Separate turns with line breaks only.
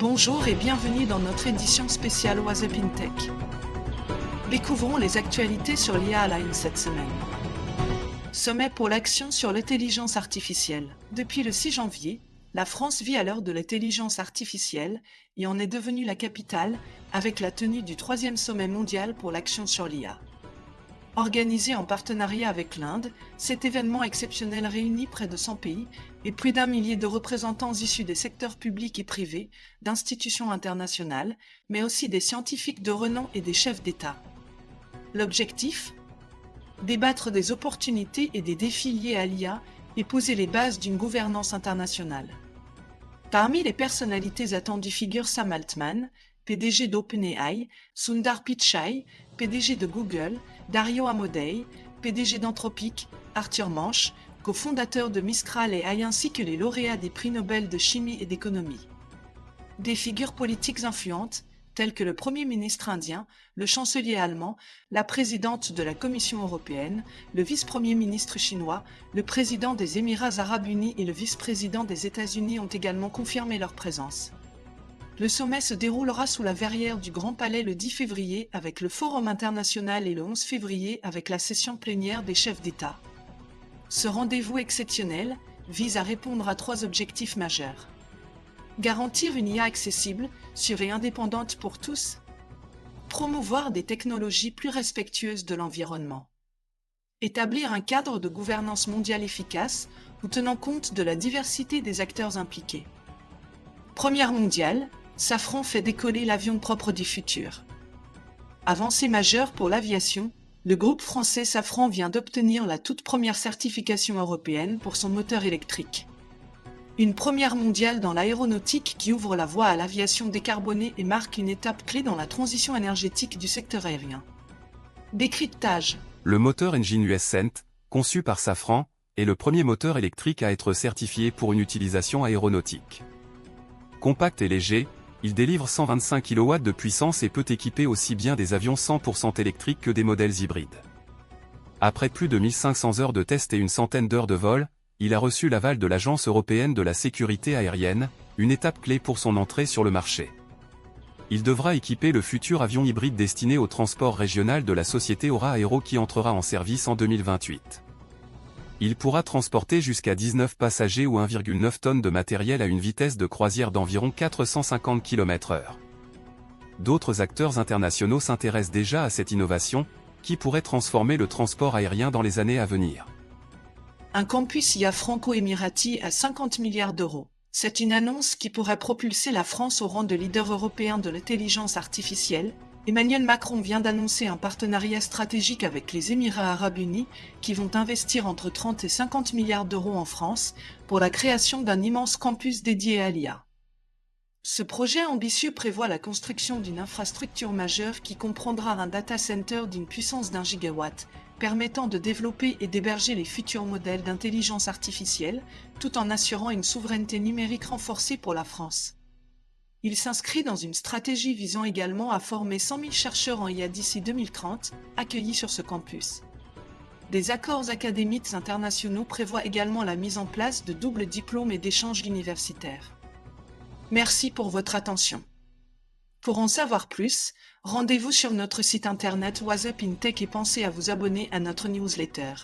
Bonjour et bienvenue dans notre édition spéciale What's Up in Tech. Découvrons les actualités sur l'IA Alliance cette semaine. Sommet pour l'action sur l'intelligence artificielle. Depuis le 6 janvier, la France vit à l'heure de l'intelligence artificielle et en est devenue la capitale avec la tenue du 3e sommet mondial pour l'action sur l'IA. Organisé en partenariat avec l'Inde, cet événement exceptionnel réunit près de 100 pays et plus d'1 millier de représentants issus des secteurs publics et privés, d'institutions internationales, mais aussi des scientifiques de renom et des chefs d'État. L'objectif ? Débattre des opportunités et des défis liés à l'IA et poser les bases d'une gouvernance internationale. Parmi les personnalités attendues figurent Sam Altman, PDG d'OpenAI, Sundar Pichai, PDG de Google, Dario Amodei, PDG d'Anthropic, Arthur Manche, cofondateur de Mistral et AI ainsi que les lauréats des prix Nobel de chimie et d'économie. Des figures politiques influentes, telles que le Premier ministre indien, le chancelier allemand, la présidente de la Commission européenne, le vice-premier ministre chinois, le président des Émirats arabes unis et le vice-président des États-Unis ont également confirmé leur présence. Le sommet se déroulera sous la verrière du Grand Palais le 10 février avec le Forum international et le 11 février avec la session plénière des chefs d'État. Ce rendez-vous exceptionnel vise à répondre à 3 objectifs majeurs. Garantir une IA accessible, sûre et indépendante pour tous. Promouvoir des technologies plus respectueuses de l'environnement. Établir un cadre de gouvernance mondiale efficace ou tenant compte de la diversité des acteurs impliqués. Première mondiale, Safran fait décoller l'avion propre du futur. Avancée majeure pour l'aviation, le groupe français Safran vient d'obtenir la toute première certification européenne pour son moteur électrique. Une première mondiale dans l'aéronautique qui ouvre la voie à l'aviation décarbonée et marque une étape clé dans la transition énergétique du secteur aérien. Décryptage.
Le moteur Engine Ascent, conçu par Safran, est le premier moteur électrique à être certifié pour une utilisation aéronautique. Compact et léger, il délivre 125 kW de puissance et peut équiper aussi bien des avions 100% électriques que des modèles hybrides. Après plus de 1500 heures de tests et une centaine d'heures de vol, il a reçu l'aval de l'Agence européenne de la sécurité aérienne, une étape clé pour son entrée sur le marché. Il devra équiper le futur avion hybride destiné au transport régional de la société Aura Aero qui entrera en service en 2028. Il pourra transporter jusqu'à 19 passagers ou 1,9 tonnes de matériel à une vitesse de croisière d'environ 450 km/h. D'autres acteurs internationaux s'intéressent déjà à cette innovation, qui pourrait transformer le transport aérien dans les années à venir.
Un campus IA franco-émirati à 50 milliards d'euros. C'est une annonce qui pourrait propulser la France au rang de leader européen de l'intelligence artificielle. Emmanuel Macron vient d'annoncer un partenariat stratégique avec les Émirats arabes unis qui vont investir entre 30 et 50 milliards d'euros en France pour la création d'un immense campus dédié à l'IA. Ce projet ambitieux prévoit la construction d'une infrastructure majeure qui comprendra un data center d'une puissance d'1 gigawatt, permettant de développer et d'héberger les futurs modèles d'intelligence artificielle, tout en assurant une souveraineté numérique renforcée pour la France. Il s'inscrit dans une stratégie visant également à former 100 000 chercheurs en IA d'ici 2030, accueillis sur ce campus. Des accords académiques internationaux prévoient également la mise en place de doubles diplômes et d'échanges universitaires. Merci pour votre attention. Pour en savoir plus, rendez-vous sur notre site internet What's Up in Tech et pensez à vous abonner à notre newsletter.